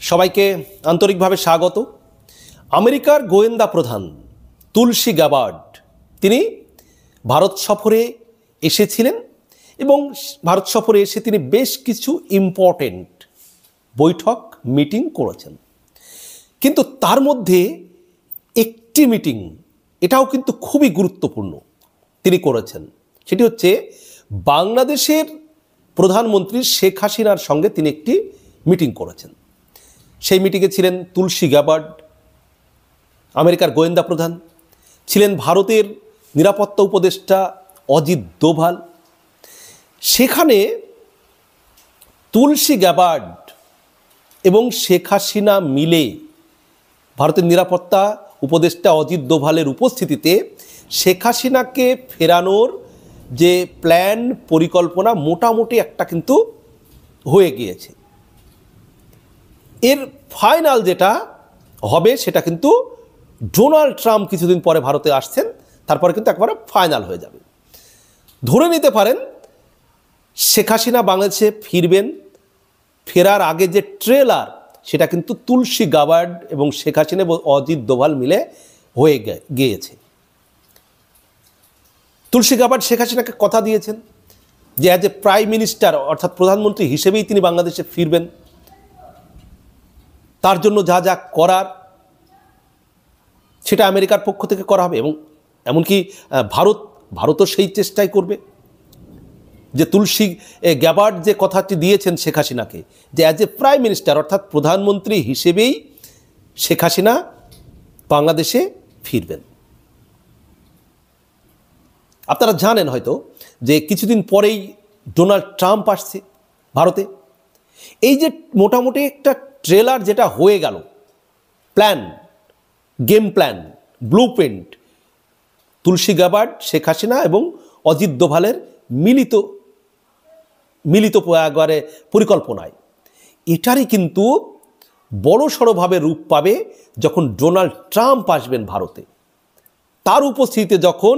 সবাইকে আন্তরিকভাবে স্বাগত। আমেরিকার গোয়েন্দা প্রধান তুলসী গ্যাবার্ড তিনি ভারত সফরে এসেছিলেন এবং ভারত সফরে এসে তিনি বেশ কিছু ইম্পর্টেন্ট বৈঠক মিটিং করেছেন। কিন্তু তার মধ্যে একটি মিটিং, এটাও কিন্তু খুবই গুরুত্বপূর্ণ, তিনি করেছেন। সেটি হচ্ছে বাংলাদেশের প্রধানমন্ত্রী শেখ হাসিনার সঙ্গে তিনি একটি মিটিং করেছেন। সেই মিটিংয়ে ছিলেন তুলসী গ্যাবার্ড, আমেরিকার গোয়েন্দা প্রধান, ছিলেন ভারতের নিরাপত্তা উপদেষ্টা অজিত দোভাল। সেখানে তুলসী গ্যাবার্ড এবং শেখ হাসিনা মিলে ভারতের নিরাপত্তা উপদেষ্টা অজিত দোভালের উপস্থিতিতে শেখ হাসিনাকে ফেরানোর যে প্ল্যান পরিকল্পনা মোটামুটি একটা কিন্তু হয়ে গিয়েছে। এর ফাইনাল যেটা হবে সেটা কিন্তু ডোনাল্ড ট্রাম্প কিছুদিন পরে ভারতে আসছেন, তারপরে কিন্তু একবারে ফাইনাল হয়ে যাবে। ধরে নিতে পারেন শেখ হাসিনা বাংলাদেশে ফিরবেন। ফেরার আগে যে ট্রেলার সেটা কিন্তু তুলসী গ্যাবার্ড এবং শেখ হাসিনা এবং অজিত দোভাল মিলে হয়ে গিয়েছে। তুলসী গ্যাবার্ড শেখ হাসিনাকে কথা দিয়েছেন যে অ্যাজ এ প্রাইম মিনিস্টার অর্থাৎ প্রধানমন্ত্রী হিসেবেই তিনি বাংলাদেশে ফিরবেন। তার জন্য যা যা করার সেটা আমেরিকার পক্ষ থেকে করা হবে এবং এমনকি ভারতও সেই চেষ্টাই করবে যে তুলসী গ্যাবার্ড যে কথাটি দিয়েছেন শেখ হাসিনাকে যে অ্যাজ এ প্রাইম মিনিস্টার অর্থাৎ প্রধানমন্ত্রী হিসেবেই শেখ হাসিনা বাংলাদেশে ফিরবেন। আপনারা জানেন হয়তো যে কিছুদিন পরেই ডোনাল্ড ট্রাম্প আসছে ভারতে। এই যে মোটামুটি একটা ট্রেলার যেটা হয়ে গেল, plan, game plan, blueprint, Tulsi Gabbard, Sheikh Hasina এবং অজিত দোভালের মিলিত একবারে পরিকল্পনায়, এটারই কিন্তু বড়সড়ভাবে রূপ পাবে যখন ডোনাল্ড ট্রাম্প আসবেন ভারতে। তার উপস্থিতিতে যখন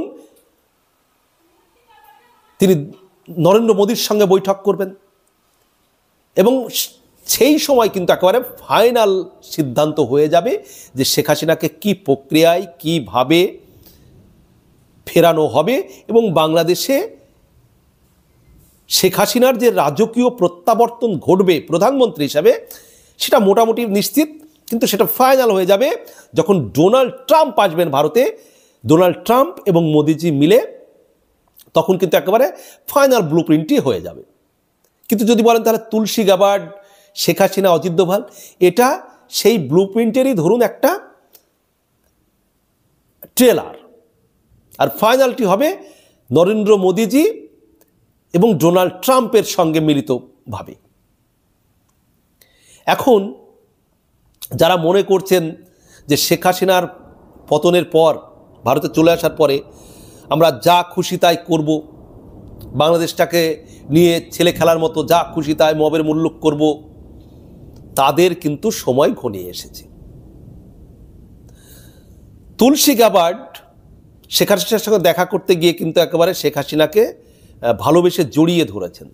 তিনি নরেন্দ্র মোদীর সঙ্গে বৈঠক করবেন এবং সেই সময় কিন্তু একেবারে ফাইনাল সিদ্ধান্ত হয়ে যাবে যে শেখ হাসিনাকে কী প্রক্রিয়ায় কীভাবে ফেরানো হবে এবং বাংলাদেশে শেখ হাসিনার যে রাজকীয় প্রত্যাবর্তন ঘটবে প্রধানমন্ত্রী হিসাবে সেটা মোটামুটি নিশ্চিত। কিন্তু সেটা ফাইনাল হয়ে যাবে যখন ডোনাল্ড ট্রাম্প আসবেন ভারতে। ডোনাল্ড ট্রাম্প এবং মোদিজি মিলে তখন কিন্তু একেবারে ফাইনাল ব্লু প্রিন্টই হয়ে যাবে। কিন্তু যদি বলেন তাহলে তুলসী গ্যাবার্ড, শেখ হাসিনা, অজিত দোভাল, এটা সেই ব্লু প্রিন্টেরই ধরুন একটা ট্রেলার, আর ফাইনালটি হবে নরেন্দ্র মোদীজি এবং ডোনাল্ড ট্রাম্পের সঙ্গে মিলিতভাবে। এখন যারা মনে করছেন যে শেখ হাসিনার পতনের পর ভারতে চলে আসার পরে আমরা যা খুশি তাই করব, বাংলাদেশটাকে নিয়ে ছেলে খেলার মতো যা খুশি তাই মবের মুল্লুক করব, তাদের কিন্তু সময় ঘনিয়ে এসেছে। তুলসী গ্যাবার্ড শেখ হাসিনার সঙ্গে দেখা করতে গিয়ে কিন্তু একেবারে শেখ হাসিনাকে ভালোবেসে জড়িয়ে ধরেছেন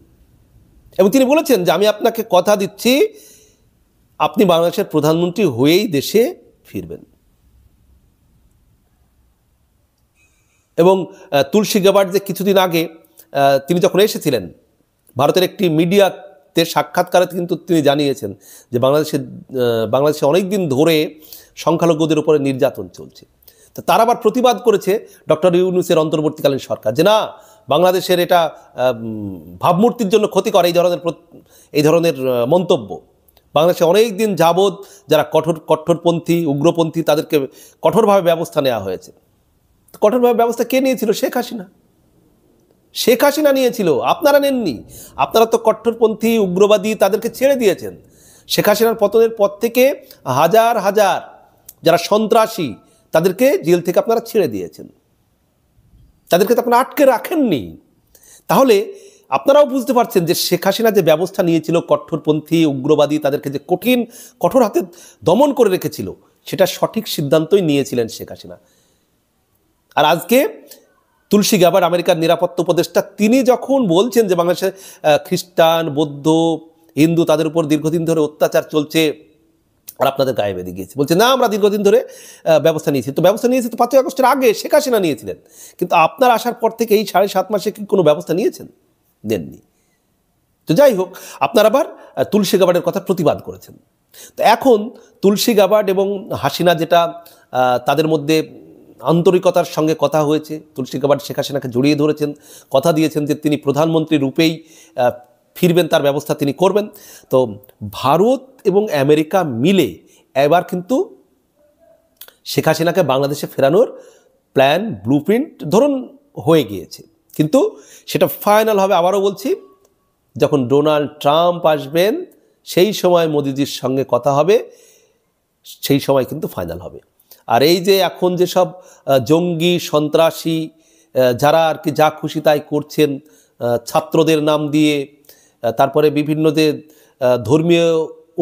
এবং তিনি বলেছেন যে আমি আপনাকে কথা দিচ্ছি আপনি বাংলাদেশের প্রধানমন্ত্রী হয়েই দেশে ফিরবেন। এবং তুলসী গ্যাবার্ড যে কিছুদিন আগে তিনি যখন এসেছিলেন ভারতের একটি মিডিয়াতে সাক্ষাৎকারে কিন্তু তিনি জানিয়েছেন যে বাংলাদেশে অনেক দিন ধরে সংখ্যালঘুদের উপরে নির্যাতন চলছে। তো তার আবার প্রতিবাদ করেছে ডক্টর ইউনূসের অন্তর্বর্তীকালীন সরকার যে না, বাংলাদেশের এটা ভাবমূর্তির জন্য ক্ষতিকর এই ধরনের মন্তব্য। বাংলাদেশে অনেক দিন যাবৎ যারা কঠোরপন্থী উগ্রপন্থী তাদেরকে কঠোরভাবে ব্যবস্থা নেওয়া হয়েছে। কঠোরভাবে ব্যবস্থা কে নিয়েছিল? শেখ হাসিনা। শেখ হাসিনা নিয়েছিল, আপনারা নেননি। আপনারা তো কঠোরপন্থী উগ্রবাদী তাদেরকে ছেড়ে দিয়েছেন। শেখ হাসিনার পতনের পর থেকে হাজার হাজার যারা সন্ত্রাসী তাদেরকে জেল থেকে আপনারা ছেড়ে দিয়েছেন, তাদেরকে তো আপনারা আটকে রাখেননি। তাহলে আপনারাও বুঝতে পারছেন যে শেখ হাসিনা যে ব্যবস্থা নিয়েছিল কঠোরপন্থী উগ্রবাদী তাদেরকে যে কঠোর হাতে দমন করে রেখেছিল, সেটা সঠিক সিদ্ধান্তই নিয়েছিলেন শেখ হাসিনা। আর আজকে তুলসী গ্যাবার্ড আমেরিকার নিরাপত্তা উপদেষ্টা তিনি যখন বলছেন যে বাংলাদেশে খ্রিস্টান, বৌদ্ধ, হিন্দু তাদের উপর দীর্ঘদিন ধরে অত্যাচার চলছে, আর আপনাদের গায়ে বেঁধে গিয়েছে, বলছে না আমরা দীর্ঘদিন ধরে ব্যবস্থা নিয়েছি। তো ব্যবস্থা নিয়েছি তো 5ই আগস্টের আগে শেখ হাসিনা নিয়েছিলেন, কিন্তু আপনার আসার পর থেকে এই 7.5 মাসে কি কোনো ব্যবস্থা নিয়েছেন? দেননি। তো যাই হোক, আপনার আবার তুলসী গাবার্ডের কথা প্রতিবাদ করেছেন। তো এখন তুলসী গাবার্ড এবং হাসিনা যেটা তাদের মধ্যে আন্তরিকতার সঙ্গে কথা হয়েছে, তুলসী গাবার্ড শেখ হাসিনাকে জড়িয়ে ধরেছেন, কথা দিয়েছেন যে তিনি প্রধানমন্ত্রী রূপেই ফিরবেন, তার ব্যবস্থা তিনি করবেন। তো ভারত এবং আমেরিকা মিলে এবার কিন্তু শেখ হাসিনাকে বাংলাদেশে ফেরানোর প্ল্যান ব্লুপ্রিন্ট ধরুন হয়ে গিয়েছে, কিন্তু সেটা ফাইনাল হবে, আবারও বলছি, যখন ডোনাল্ড ট্রাম্প আসবেন সেই সময় মোদিজির সঙ্গে কথা হবে, সেই সময় কিন্তু ফাইনাল হবে। আর এই যে এখন যেসব জঙ্গি সন্ত্রাসী যারা আর কি যা খুশি তাই করছেন, ছাত্রদের নাম দিয়ে, তারপরে বিভিন্ন যে ধর্মীয়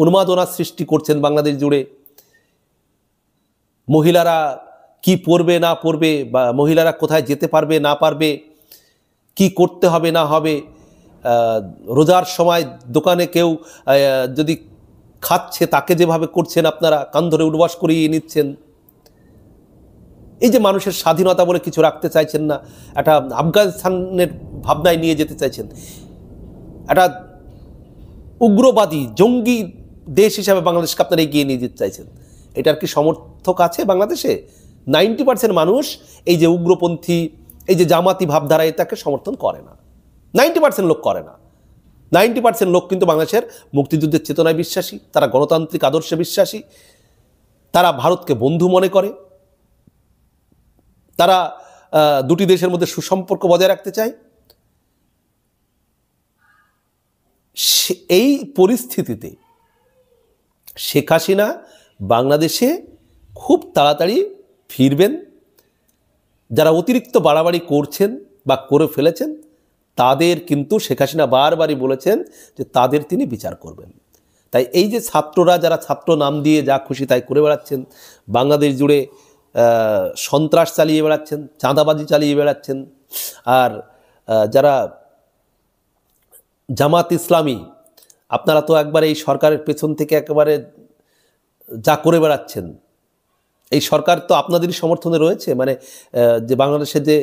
উন্মাদনা সৃষ্টি করছেন বাংলাদেশ জুড়ে, মহিলারা কি পরবে না পরবে, বা মহিলারা কোথায় যেতে পারবে না পারবে, কি করতে হবে না হবে, রোজার সময় দোকানে কেউ যদি খাচ্ছে তাকে যেভাবে করছেন আপনারা, কান ধরে উঠবাস করিয়ে নিচ্ছেন। এই যে মানুষের স্বাধীনতা বলে কিছু রাখতে চাইছেন না, একটা আফগানিস্তানের ভাবনায় নিয়ে যেতে চাইছেন, একটা উগ্রবাদী জঙ্গি দেশ হিসাবে বাংলাদেশকে আপনারা এগিয়ে নিয়ে যেতে চাইছেন। এটার কি সমর্থক আছে বাংলাদেশে? 90% মানুষ এই যে উগ্রপন্থী, এই যে জামাতি ভাবধারা, এটাকে সমর্থন করে না। 90% লোক করে না। 90% লোক কিন্তু বাংলাদেশের মুক্তিযুদ্ধের চেতনায় বিশ্বাসী, তারা গণতান্ত্রিক আদর্শে বিশ্বাসী, তারা ভারতকে বন্ধু মনে করে, তারা দুটি দেশের মধ্যে সুসম্পর্ক বজায় রাখতে চায়। এই পরিস্থিতিতে শেখ হাসিনা বাংলাদেশে খুব তাড়াতাড়ি ফিরবেন। যারা অতিরিক্ত বাড়াবাড়ি করছেন বা করে ফেলেছেন তাদের কিন্তু শেখ হাসিনা বারবারই বলেছেন যে তাদের তিনি বিচার করবেন। তাই এই যে ছাত্ররা, যারা ছাত্র নাম দিয়ে যা খুশি তাই করে বেড়াচ্ছেন, বাংলাদেশ জুড়ে সন্ত্রাস চালিয়ে বেড়াচ্ছেন, চাঁদাবাজি চালিয়ে বেড়াচ্ছেন, আর যারা জামাত ইসলামী, আপনারা তো একবারে এই সরকারের পেছন থেকে একেবারে যা করে বেড়াচ্ছেন, এই সরকার তো আপনাদেরই সমর্থনে রয়েছে। মানে যে বাংলাদেশে যে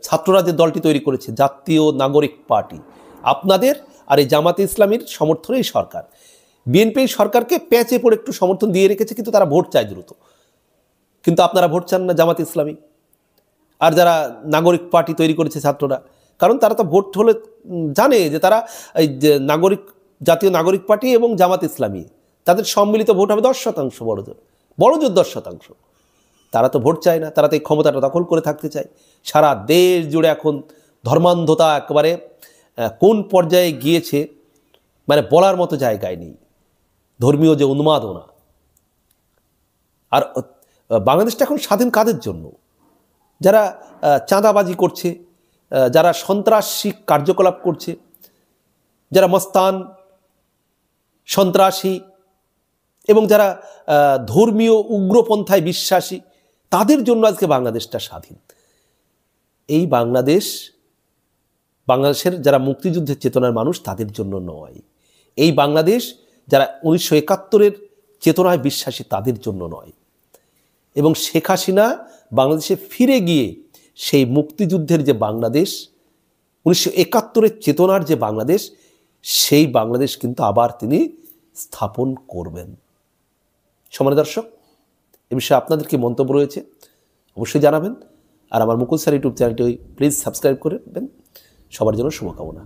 ছাত্ররা যে দলটি তৈরি করেছে, জাতীয় নাগরিক পার্টি, আপনাদের আর এই জামাতে ইসলামীর সমর্থনে এই সরকার। বিএনপি সরকারকে পেঁচে পড়ে একটু সমর্থন দিয়ে রেখেছে, কিন্তু তারা ভোট চায় দ্রুত, কিন্তু আপনারা ভোট চান না জামাত ইসলামী আর যারা নাগরিক পার্টি তৈরি করেছে ছাত্ররা, কারণ তারা তো ভোট হলে জানে যে তারা এই যে জাতীয় নাগরিক পার্টি এবং জামাত ইসলামী তাদের সম্মিলিত ভোট হবে 10%, বড়জোর 10%। তারা তো ভোট চায় না, তারা তো এই ক্ষমতাটা দখল করে থাকতে চায়। সারা দেশ জুড়ে এখন ধর্মান্ধতা একেবারে কোন পর্যায়ে গিয়েছে মানে বলার মতো জায়গায় নেই, ধর্মীয় যে উন্মাদনা। আর বাংলাদেশটা এখন স্বাধীন কাদের জন্য? যারা চাঁদাবাজি করছে, যারা সন্ত্রাসী কার্যকলাপ করছে, যারা মস্তান সন্ত্রাসী এবং যারা ধর্মীয় উগ্রপন্থায় বিশ্বাসী, তাদের জন্য আজকে বাংলাদেশটা স্বাধীন। এই বাংলাদেশের যারা মুক্তিযুদ্ধের চেতনার মানুষ তাদের জন্য নয়। এই বাংলাদেশ যারা 1971-এর চেতনায় বিশ্বাসী তাদের জন্য নয়। এবং শেখ হাসিনা বাংলাদেশে ফিরে গিয়ে সেই মুক্তিযুদ্ধের যে বাংলাদেশ, 1971-এর চেতনার যে বাংলাদেশ, সেই বাংলাদেশ কিন্তু আবার তিনি স্থাপন করবেন। সম্মানিত দর্শক, এ বিষয়ে আপনাদের কি মন্তব্য রয়েছে অবশ্যই জানাবেন। আর আমার মুকুল স্যার ইউটিউব চ্যানেলটি প্লিজ সাবস্ক্রাইব করবেন। সবার জন্য শুভকামনা।